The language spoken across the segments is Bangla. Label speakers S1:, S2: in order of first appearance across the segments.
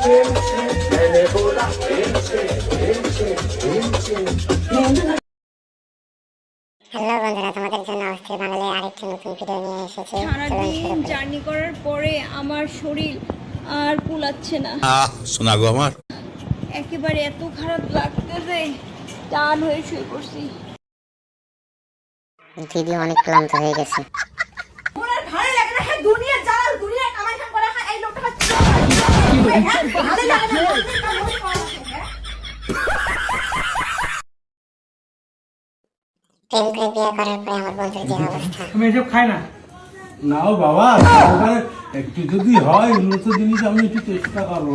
S1: হ্যালো বন্ধুরা, তোমাদের জন্য অস্থির বাঙালি আরেকটি নতুন ভিডিও নিয়ে এসেছে।
S2: সারাদিন জার্নি করার পরে আমার শরীর আর কুলাচ্ছে না।
S3: শোনা গো আমার,
S2: একেবারে এত খারাপ লাগতেছে, টান হয়ে শুয়ে পড়ছি।
S1: দিদি অনেক ক্লান্ত হয়ে গেছে। প্রেম করে বিয়ে করার পরে আমার বন্ধুর যে অবস্থা।
S4: আমি এসব খাই না।
S5: নাও বাবা, একটু যদি হয় উন্নত জিনিস আমি একটু চেষ্টা করবো।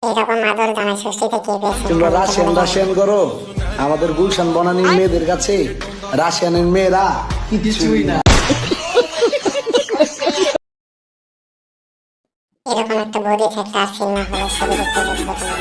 S1: এরকম আদর জানাই ষষ্ঠীতে কে পেয়েছে?
S6: তোমরা রাশিয়ান করো, আমাদের গুলশান বনানীর মেয়েদের কাছে রাশিয়ানের মেয়েরা কিছুই না।
S1: এরকম একটা বডি থাকলে আর ফিল না হলে ছবি দেখতে যেতে হতো না।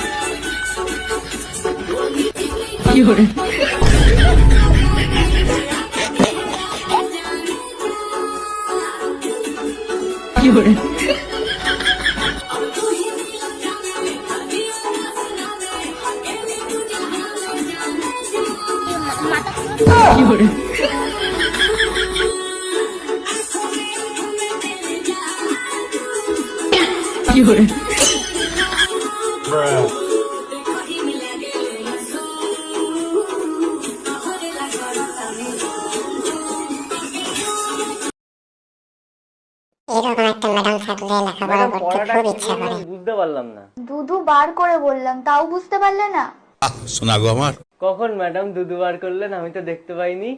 S1: এরকম একটা ম্যাডাম থাকলে লেখাপড়া করতে খুব ইচ্ছা করে।
S7: বুঝতে পারলাম না।
S8: দুধু বার করে বললাম, তাও বুঝতে পারলে না?
S3: শোনা গো আমার।
S7: কখন ম্যাডাম দুধ বার করলেন? আমি তো দেখতে পাইনি।